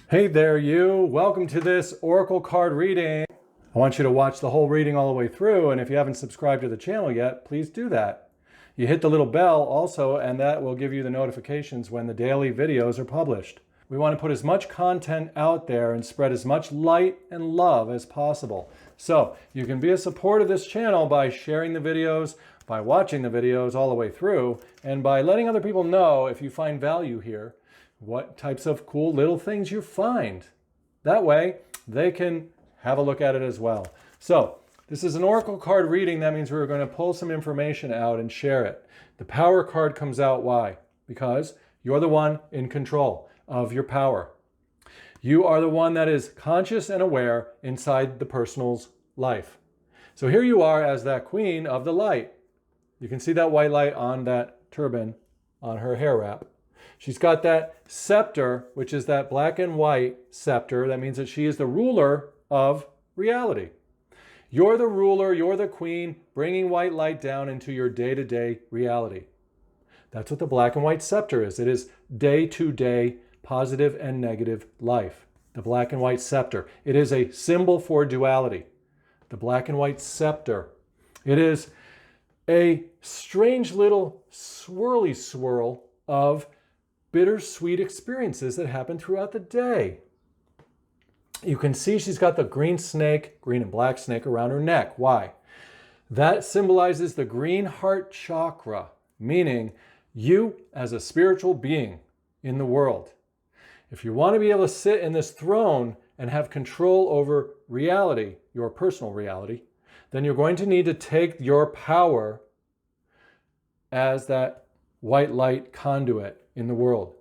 Hey there, you. Welcome to this Oracle card reading. I want you to watch the whole reading all the way through, and if you haven't subscribed to the channel yet, please do that. You hit the little bell also, and that will give you the notifications when the daily videos are published. We want to put as much content out there and spread as much light and love as possible. So you can be a support of this channel by sharing the videos, by watching the videos all the way through, and by letting other people know if you find value here, what types of cool little things you find. That way, they can have a look at it as well. So, this is an Oracle card reading. That means we're going to pull some information out and share it. The power card comes out. Why? Because you're the one in control of your power. You are the one that is conscious and aware inside the person's life. So here you are as that queen of the light. You can see that white light on that turban on her hair wrap. She's got that scepter, which is that black and white scepter. That means that she is the ruler of reality. You're the ruler, you're the queen, bringing white light down into your day-to-day reality. That's what the black and white scepter is. It is day-to-day positive and negative life. The black and white scepter. It is a symbol for duality. The black and white scepter. It is a strange little swirly swirl of bittersweet experiences that happen throughout the day. You can see she's got the green and black snake around her neck. Why? That symbolizes the green heart chakra, meaning you as a spiritual being in the world. If you want to be able to sit in this throne and have control over reality, your personal reality, then you're going to need to take your power as that white light conduit in the world.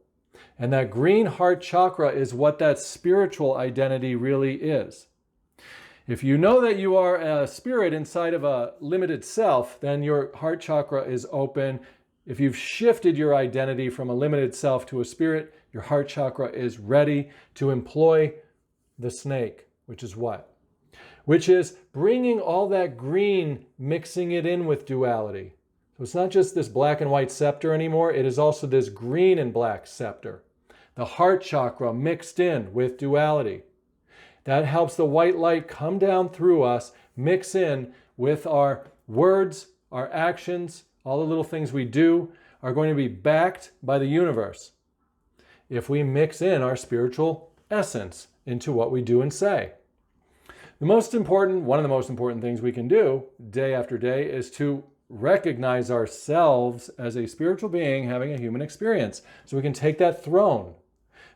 And that green heart chakra is what that spiritual identity really is. If you know that you are a spirit inside of a limited self, then your heart chakra is open. If you've shifted your identity from a limited self to a spirit, your heart chakra is ready to employ the snake, which is what? Which is bringing all that green, mixing it in with duality. So it's not just this black and white scepter anymore, it is also this green and black scepter. The heart chakra mixed in with duality. That helps the white light come down through us, mix in with our words, our actions, all the little things we do are going to be backed by the universe if we mix in our spiritual essence into what we do and say. One of the most important things we can do day after day is to recognize ourselves as a spiritual being having a human experience. So we can take that throne,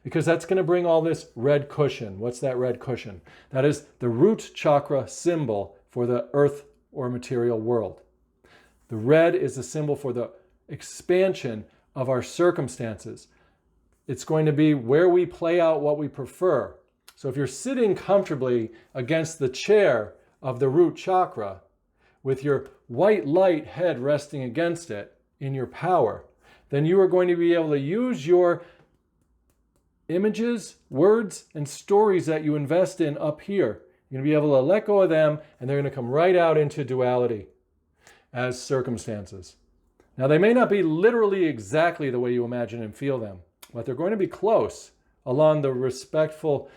because that's going to bring all this red cushion. What's that red cushion? That is the root chakra symbol for the earth or material world. The red is the symbol for the expansion of our circumstances. It's going to be where we play out what we prefer. So if you're sitting comfortably against the chair of the root chakra, with your white light head resting against it in your power, then you are going to be able to use your images, words, and stories that you invest in up here. You're going to be able to let go of them, and they're going to come right out into duality as circumstances. Now, they may not be literally exactly the way you imagine and feel them, but they're going to be close along the respectful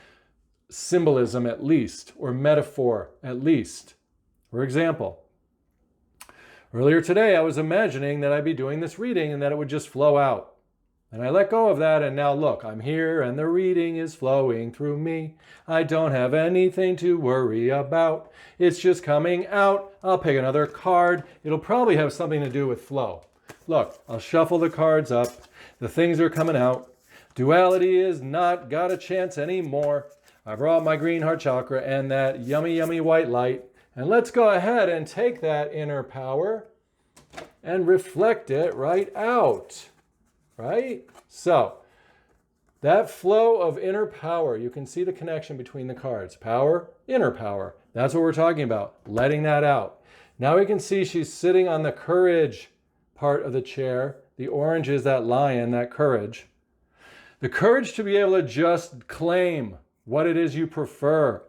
symbolism at least, or metaphor at least. For example, earlier today, I was imagining that I'd be doing this reading and that it would just flow out. And I let go of that, and now look, I'm here and the reading is flowing through me. I don't have anything to worry about. It's just coming out. I'll pick another card. It'll probably have something to do with flow. Look, I'll shuffle the cards up. The things are coming out. Duality is not got a chance anymore. I brought my green heart chakra and that yummy, yummy white light. And let's go ahead and take that inner power and reflect it right out, right? So, that flow of inner power, you can see the connection between the cards. Power, inner power. That's what we're talking about, letting that out. Now we can see she's sitting on the courage part of the chair. The orange is that lion, that courage. The courage to be able to just claim what it is you prefer.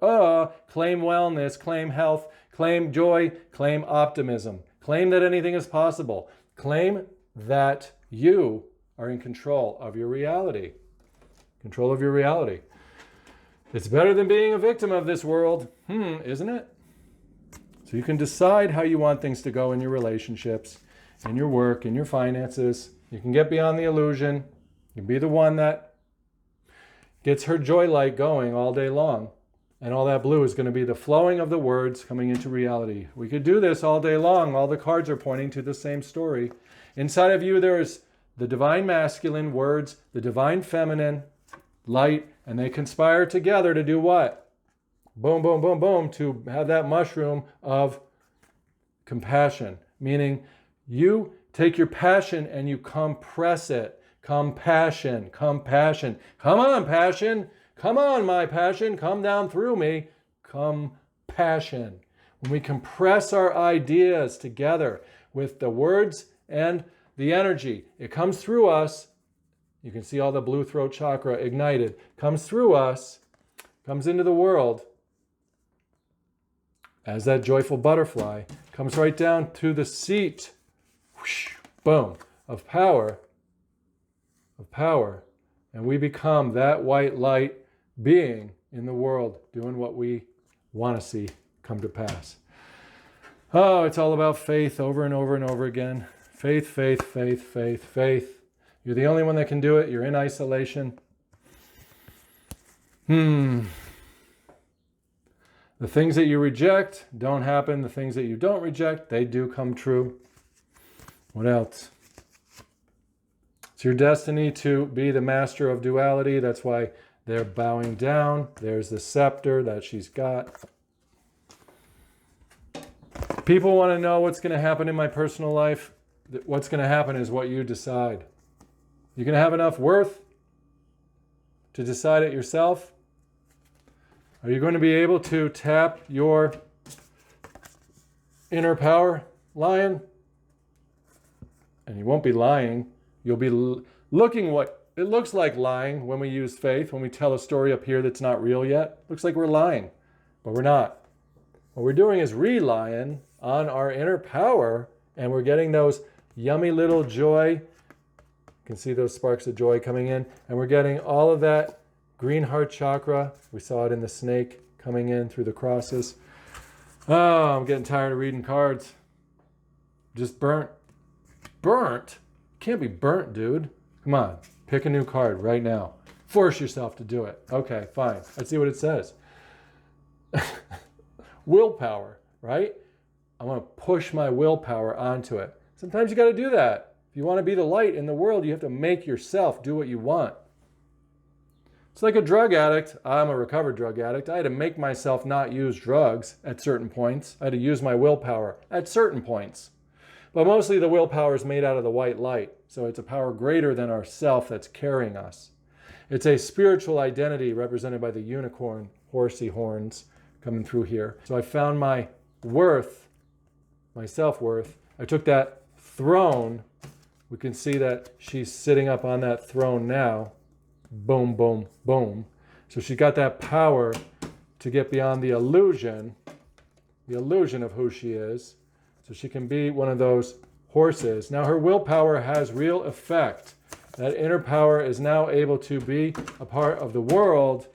Claim wellness, claim health, claim joy, claim optimism. Claim that anything is possible. Claim that you are in control of your reality. Control of your reality. It's better than being a victim of this world, isn't it? So you can decide how you want things to go in your relationships, in your work, in your finances. You can get beyond the illusion. You can be the one that gets her joy light going all day long. And all that blue is going to be the flowing of the words coming into reality. We could do this all day long. All the cards are pointing to the same story. Inside of you, there is the divine masculine words, the divine feminine light, and they conspire together to do what? Boom, boom, boom, boom, to have that mushroom of compassion. Meaning you take your passion and you compress it. Compassion, compassion. Come on, passion. Come on, my passion. Come down through me. Compassion. When we compress our ideas together with the words and the energy, it comes through us. You can see all the blue throat chakra ignited. Comes through us, comes into the world as that joyful butterfly, comes right down to the seat, whoosh, boom, of power, and we become that white light being in the world, doing what we want to see come to pass. Oh, it's all about faith over and over and over again. Faith, faith, faith, faith, faith. You're the only one that can do it. You're in isolation. The things that you reject don't happen. The things that you don't reject, they do come true. What else? It's your destiny to be the master of duality. That's why they're bowing down. There's the scepter that she's got. People want to know what's going to happen in my personal life. What's going to happen is what you decide. You're going to have enough worth to decide it yourself? Are you going to be able to tap your inner power, lion? And you won't be lying. You'll be looking what it looks like lying when we use faith, when we tell a story up here that's not real yet. Looks like we're lying, but we're not. What we're doing is relying on our inner power, and we're getting those yummy little joy. You can see those sparks of joy coming in, and we're getting all of that green heart chakra. We saw it in the snake coming in through the crosses. Oh, I'm getting tired of reading cards. Just burnt. Burnt? Can't be burnt, dude. Come on, pick a new card right now. Force yourself to do it. Okay, fine. Let's see what it says. Willpower, right? I want to push my willpower onto it. Sometimes you got to do that. If you want to be the light in the world, you have to make yourself do what you want. It's like a drug addict. I'm a recovered drug addict. I had to make myself not use drugs at certain points. I had to use my willpower at certain points. But mostly the willpower is made out of the white light. So it's a power greater than ourself that's carrying us. It's a spiritual identity represented by the unicorn, horsey horns coming through here. So I found my worth, my self-worth. I took that throne. We can see that she's sitting up on that throne now. Boom, boom, boom. So she got that power to get beyond the illusion of who she is. So she can be one of those horses. Now her willpower has real effect. That inner power is now able to be a part of the world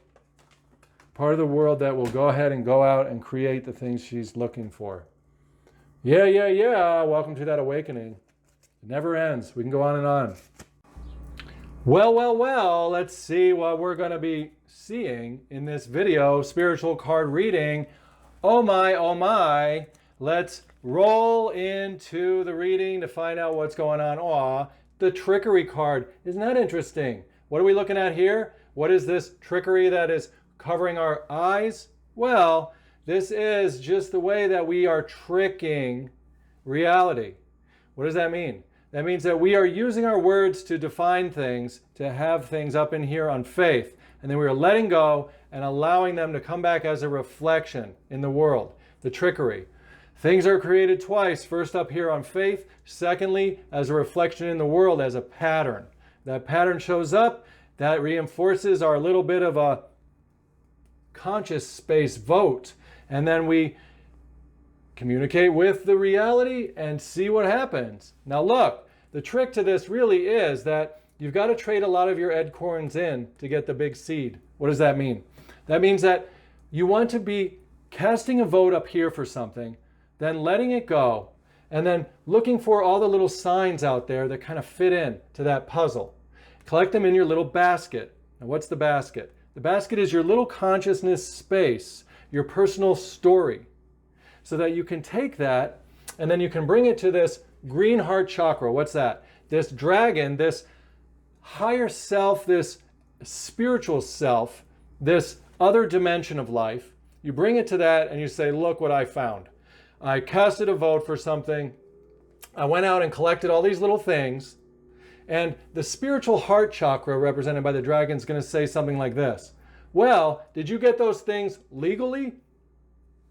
that will go ahead and go out and create the things she's looking for. Yeah. Welcome to that awakening. It never ends. We can go on and on. Well, let's see what we're going to be seeing in this video, spiritual card reading. Oh my. Let's roll into the reading to find out what's going on. Aw, the trickery card. Isn't that interesting? What are we looking at here? What is this trickery that is covering our eyes? Well, this is just the way that we are tricking reality. What does that mean? That means that we are using our words to define things, to have things up in here on faith, and then we are letting go and allowing them to come back as a reflection in the world. The trickery. Things are created twice. First up here on faith. Secondly, as a reflection in the world, as a pattern. That pattern shows up. That reinforces our little bit of a conscious space vote. And then we communicate with the reality and see what happens. Now look, the trick to this really is that you've got to trade a lot of your acorns in to get the big seed. What does that mean? That means that you want to be casting a vote up here for something, then letting it go, and then looking for all the little signs out there that kind of fit in to that puzzle. Collect them in your little basket. Now, what's the basket? The basket is your little consciousness space, your personal story, so that you can take that and then you can bring it to this green heart chakra. What's that? This dragon, this higher self, this spiritual self, this other dimension of life. You bring it to that and you say, look what I found. I casted a vote for something. I went out and collected all these little things. And the spiritual heart chakra, represented by the dragon, is going to say something like this. Well, did you get those things legally?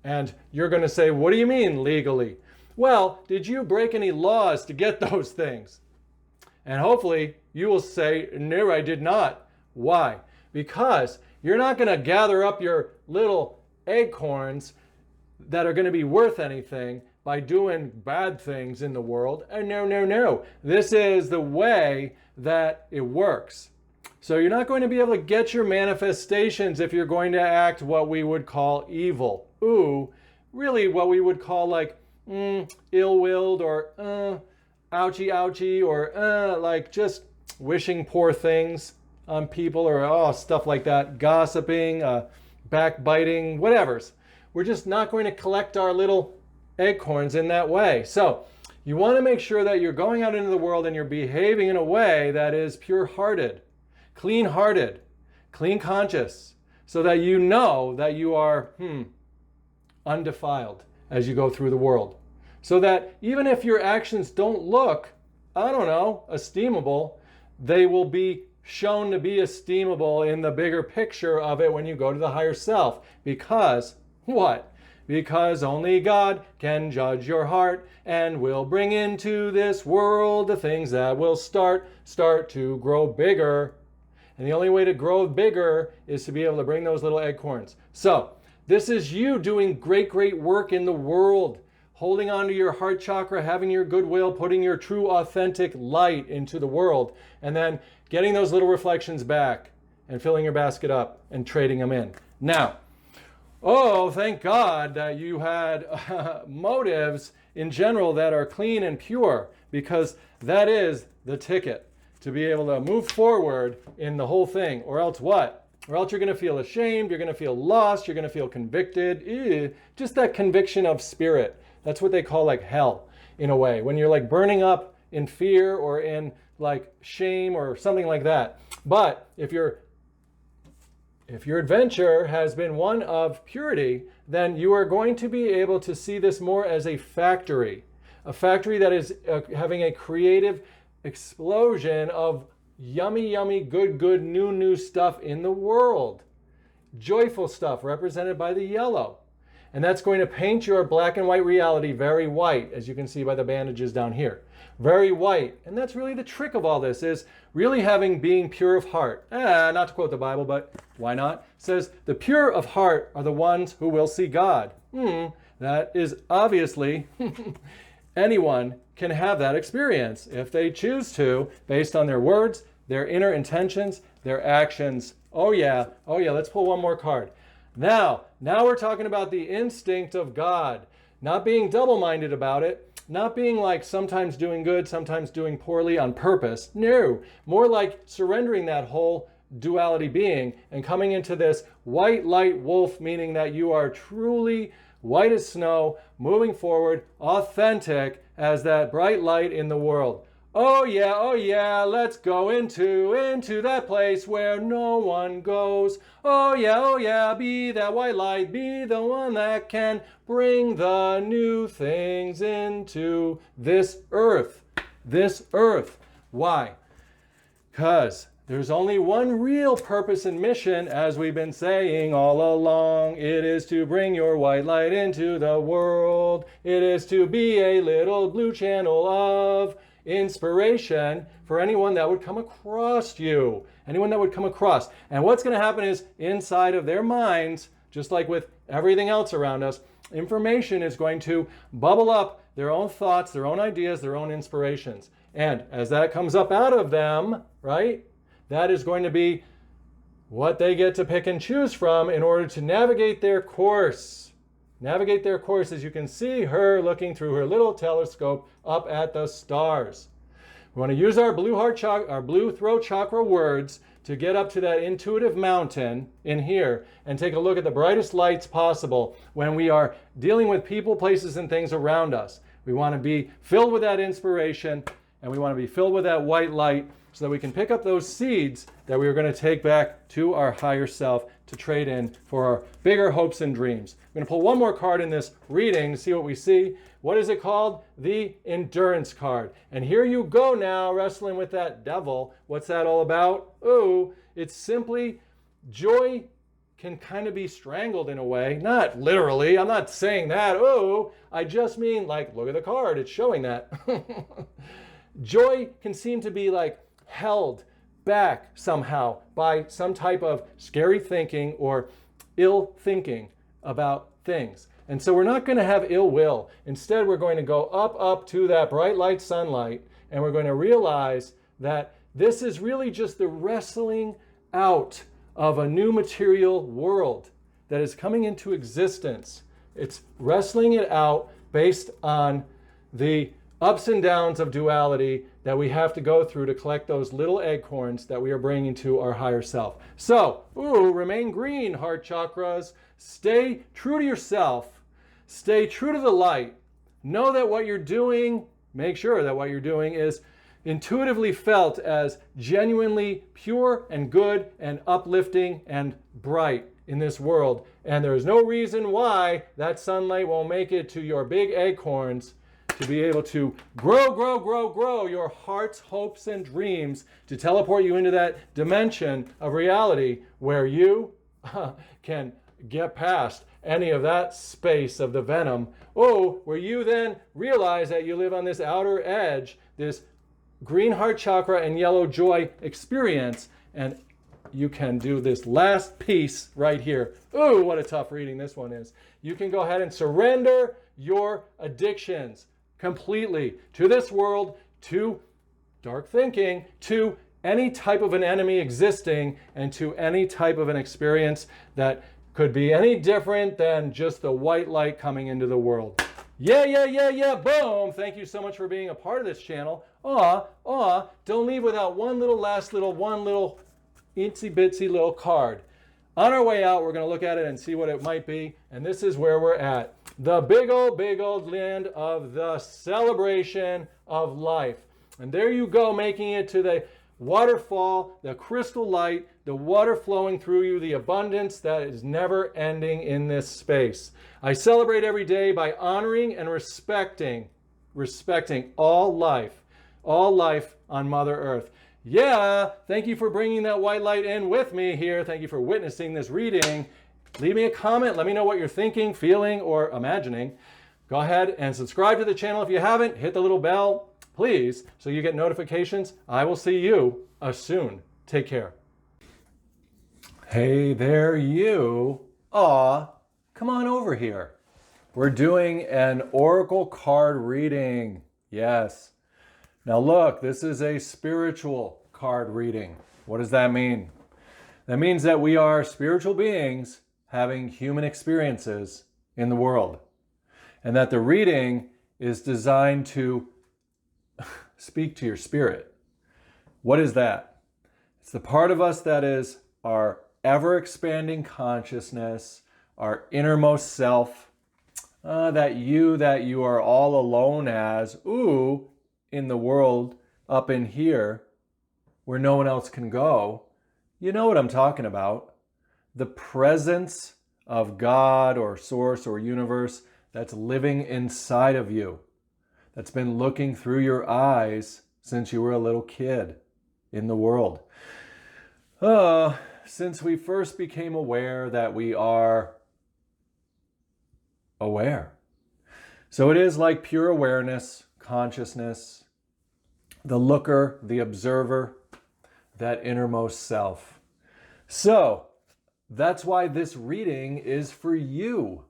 And you're going to say, what do you mean legally? Well, did you break any laws to get those things? And hopefully you will say, no, I did not. Why? Because you're not going to gather up your little acorns that are going to be worth anything by doing bad things in the world. And no. This is the way that it works. So you're not going to be able to get your manifestations if you're going to act what we would call evil. Ooh, really what we would call like ill-willed or ouchie, or like just wishing poor things on people, or stuff like that, gossiping, backbiting, whatever's. We're just not going to collect our little acorns in that way. So you want to make sure that you're going out into the world and you're behaving in a way that is pure-hearted, clean-hearted, clean-conscious, so that you know that you are undefiled as you go through the world. So that even if your actions don't look, esteemable, they will be shown to be esteemable in the bigger picture of it when you go to the higher self. Because what? Because only God can judge your heart and will bring into this world the things that will start to grow bigger. And the only way to grow bigger is to be able to bring those little acorns. So this is you doing great work in the world, holding on to your heart chakra, having your goodwill, putting your true authentic light into the world, and then getting those little reflections back and filling your basket up and trading them in. Now, thank God that you had motives in general that are clean and pure, because that is the ticket to be able to move forward in the whole thing. Or else what? Or else you're going to feel ashamed, you're going to feel lost, you're going to feel convicted. Just that conviction of spirit. That's what they call like hell, in a way. When you're like burning up in fear or in like shame or something like that. But if your adventure has been one of purity, then you are going to be able to see this more as a factory that is having a creative explosion of yummy, good, new stuff in the world. Joyful stuff represented by the yellow. And that's going to paint your black and white reality very white, as you can see by the bandages down here. Very white. And that's really the trick of all this, is really being pure of heart. Not to quote the Bible, but why not? It says, the pure of heart are the ones who will see God. That is obviously, anyone can have that experience if they choose to, based on their words, their inner intentions, their actions. Oh yeah, let's pull one more card. Now we're talking about the instinct of God, not being double-minded about it, not being like sometimes doing good, sometimes doing poorly on purpose. No, more like surrendering that whole duality being and coming into this white light wolf, meaning that you are truly white as snow, moving forward, authentic as that bright light in the world. Oh yeah, let's go into that place where no one goes. Oh yeah, be that white light, be the one that can bring the new things into this earth. Why? Because there's only one real purpose and mission, as we've been saying all along. It is to bring your white light into the world. It is to be a little blue channel of inspiration for anyone that would come across you. And what's going to happen is, inside of their minds, just like with everything else around us, information is going to bubble up, their own thoughts, their own ideas, their own inspirations. And as that comes up out of them, right, that is going to be what they get to pick and choose from in order to navigate their course. Navigate their course, as you can see her looking through her little telescope up at the stars. We want to use our blue throat chakra words to get up to that intuitive mountain in here and take a look at the brightest lights possible when we are dealing with people, places, and things around us. We want to be filled with that inspiration, and we want to be filled with that white light so that we can pick up those seeds that we are going to take back to our higher self to trade in for our bigger hopes and dreams. I'm going to pull one more card in this reading to see what we see. What is it called? The Endurance card. And here you go now, wrestling with that devil. What's that all about? Oh, it's simply joy can kind of be strangled in a way. Not literally, I'm not saying that. Oh, I just mean like, look at the card, it's showing that. Joy can seem to be like held back somehow by some type of scary thinking or ill thinking about things. And so we're not going to have ill will. Instead, we're going to go up to that bright light sunlight, and we're going to realize that this is really just the wrestling out of a new material world that is coming into existence. It's wrestling it out based on the ups and downs of duality that we have to go through to collect those little acorns that we are bringing to our higher self. So, remain green, heart chakras. Stay true to yourself. Stay true to the light. Know that what you're doing, make sure that what you're doing is intuitively felt as genuinely pure and good and uplifting and bright in this world. And there is no reason why that sunlight won't make it to your big acorns to be able to grow your heart's hopes and dreams, to teleport you into that dimension of reality where you can get past any of that space of the venom. Where you then realize that you live on this outer edge, this green heart chakra and yellow joy experience, and you can do this last piece right here. What a tough reading this one is. You can go ahead and surrender your addictions completely to this world, to dark thinking, to any type of an enemy existing, and to any type of an experience that could be any different than just the white light coming into the world. Yeah, boom! Thank you so much for being a part of this channel. Don't leave without one little itsy bitsy little card. On our way out, we're going to look at it and see what it might be. And this is where we're at. The big old land of the celebration of life. And there you go, making it to the waterfall, the crystal light, the water flowing through you, the abundance that is never ending in this space. I celebrate every day by honoring and respecting all life on Mother Earth. Yeah, thank you for bringing that white light in with me here. Thank you for witnessing this reading. Leave me a comment. Let me know what you're thinking, feeling, or imagining. Go ahead and subscribe to the channel if you haven't. Hit the little bell, please, so you get notifications. I will see you soon. Take care. Hey there, you. Come on over here. We're doing an oracle card reading. Yes. Now look, this is a spiritual card reading. What does that mean? That means that we are spiritual beings having human experiences in the world. And that the reading is designed to speak to your spirit. What is that? It's the part of us that is our ever-expanding consciousness, our innermost self, that you are all alone as, in the world up in here where no one else can go. You know what I'm talking about. The presence of God or source or universe that's living inside of you, that's been looking through your eyes since you were a little kid in the world. Since we first became aware that we are aware. So it is like pure awareness, consciousness, the looker, the observer, that innermost self. So that's why this reading is for you.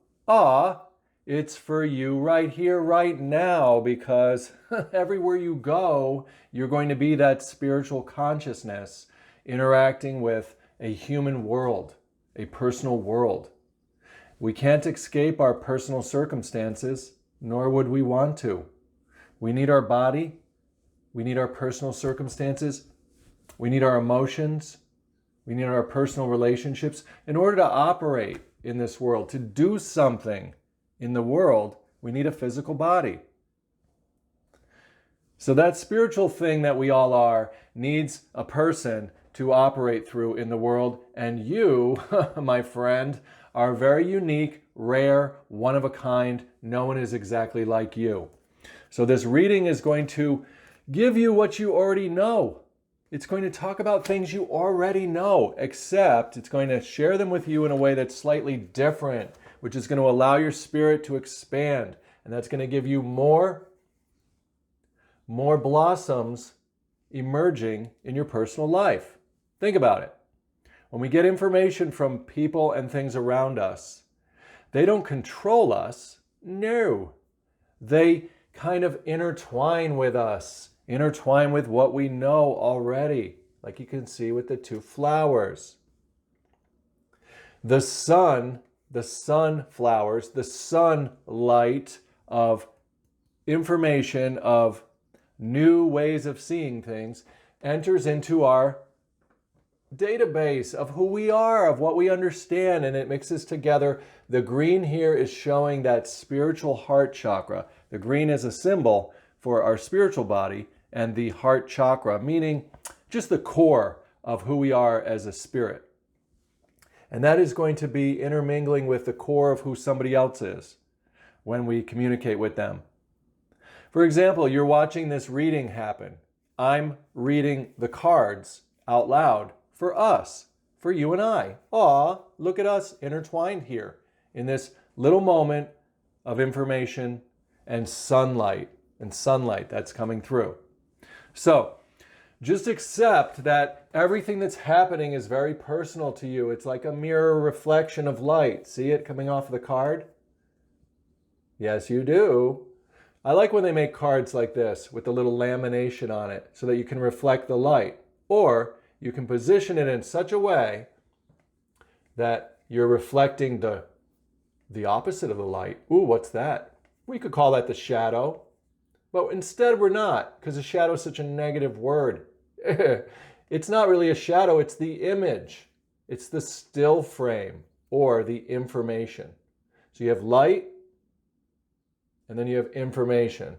It's for you right here, right now, because everywhere you go, you're going to be that spiritual consciousness interacting with a human world, a personal world. We can't escape our personal circumstances, nor would we want to. We need our body. We need our personal circumstances. We need our emotions. We need our personal relationships. In order to operate in this world, to do something in the world, we need a physical body. So that spiritual thing that we all are needs a person to operate through in the world. And you, my friend, are very unique, rare, one of a kind. No one is exactly like you. So this reading is going to give you what you already know. It's going to talk about things you already know, except it's going to share them with you in a way that's slightly different, which is going to allow your spirit to expand. And that's going to give you more blossoms emerging in your personal life. Think about it. When we get information from people and things around us, they don't control us. No. They kind of intertwine with us, intertwine with what we know already, like you can see with the two flowers. The sunflowers, the sunlight of information, of new ways of seeing things, enters into our database of who we are, of what we understand, and it mixes together. The green here is showing that spiritual heart chakra. The green is a symbol for our spiritual body, and the heart chakra, meaning just the core of who we are as a spirit. And that is going to be intermingling with the core of who somebody else is when we communicate with them. For example, you're watching this reading happen. I'm reading the cards out loud for us, for you and I. Aw, look at us intertwined here in this little moment of information and sunlight that's coming through. So just accept that everything that's happening is very personal to you. It's like a mirror reflection of light. See it coming off the card? Yes, you do. I like when they make cards like this with a little lamination on it so that you can reflect the light. Or you can position it in such a way that you're reflecting the opposite of the light. Ooh, what's that? We could call that the shadow. But instead we're not, because a shadow is such a negative word. It's not really a shadow, it's the image. It's the still frame or the information. So you have light, and then you have information.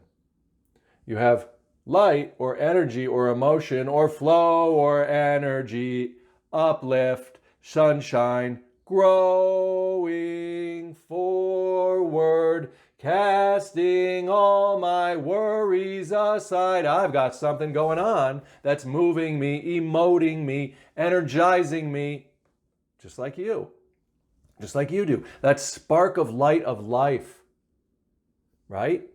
You have light or energy or emotion or flow or energy, uplift, sunshine, growing forward, casting all my worries aside. I've got something going on that's moving me, emoting me, energizing me, just like you do. That spark of light of life, right?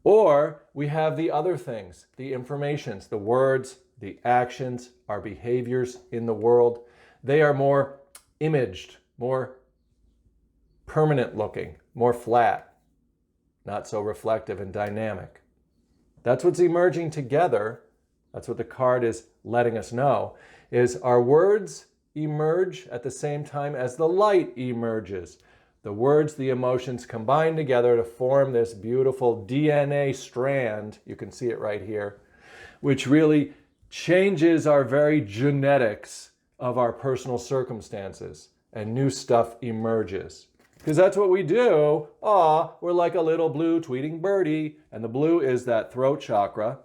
Or we have the other things, the informations, the words, the actions, our behaviors in the world. They are more imaged, more permanent looking, more flat, not so reflective and dynamic. That's what's emerging together. That's what the card is letting us know, is our words emerge at the same time as the light emerges. The words, the emotions combine together to form this beautiful DNA strand, you can see it right here, which really changes our very genetics of our personal circumstances, and new stuff emerges. Because that's what we do. We're like a little blue tweeting birdie, and the blue is that throat chakra.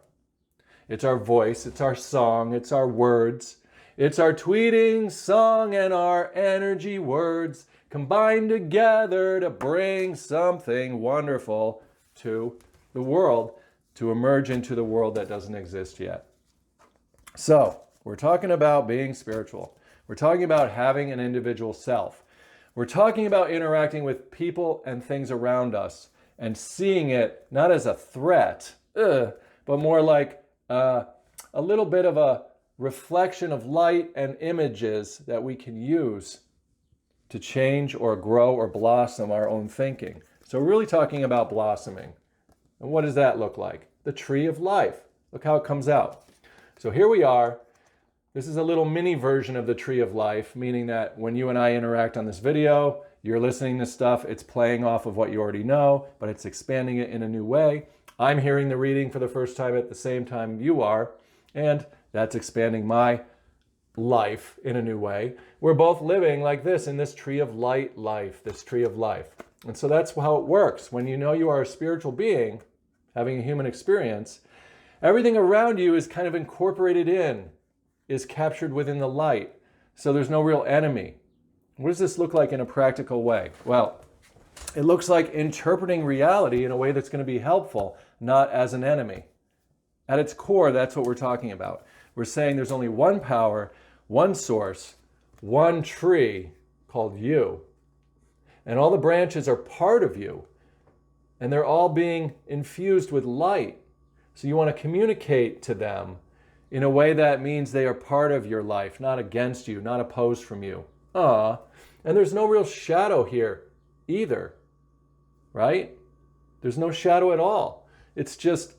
It's our voice, it's our song, it's our words. It's our tweeting song and our energy words combined together to bring something wonderful to the world, to emerge into the world that doesn't exist yet. So, we're talking about being spiritual. We're talking about having an individual self. We're talking about interacting with people and things around us and seeing it not as a threat, but more like a little bit of a reflection of light and images that we can use to change or grow or blossom our own thinking. So we're really talking about blossoming. And what does that look like? The tree of life. Look how it comes out. So here we are. This is a little mini version of the tree of life, meaning that when you and I interact on this video, you're listening to stuff, it's playing off of what you already know, but it's expanding it in a new way. I'm hearing the reading for the first time at the same time you are, and that's expanding my life in a new way. We're both living like this in this tree of light life, this tree of life. And so that's how it works. When you know you are a spiritual being, having a human experience, everything around you is kind of incorporated in, is captured within the light. So there's no real enemy. What does this look like in a practical way? Well, it looks like interpreting reality in a way that's going to be helpful, not as an enemy. At its core, that's what we're talking about. We're saying there's only one power, one source, one tree called you. And all the branches are part of you. And they're all being infused with light. So you want to communicate to them in a way that means they are part of your life, not against you, not opposed from you. And there's no real shadow here either, right? There's no shadow at all. It's just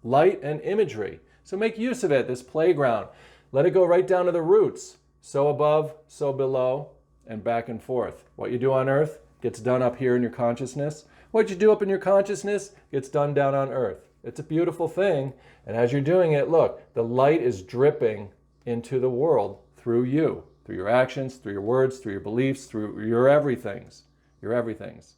light and imagery. So make use of it, this playground. Let it go right down to the roots. So above, so below, and back and forth. What you do on earth gets done up here in your consciousness. What you do up in your consciousness gets done down on earth. It's a beautiful thing. And as you're doing it, look, the light is dripping into the world through you, through your actions, through your words, through your beliefs, through your everythings. Your everythings.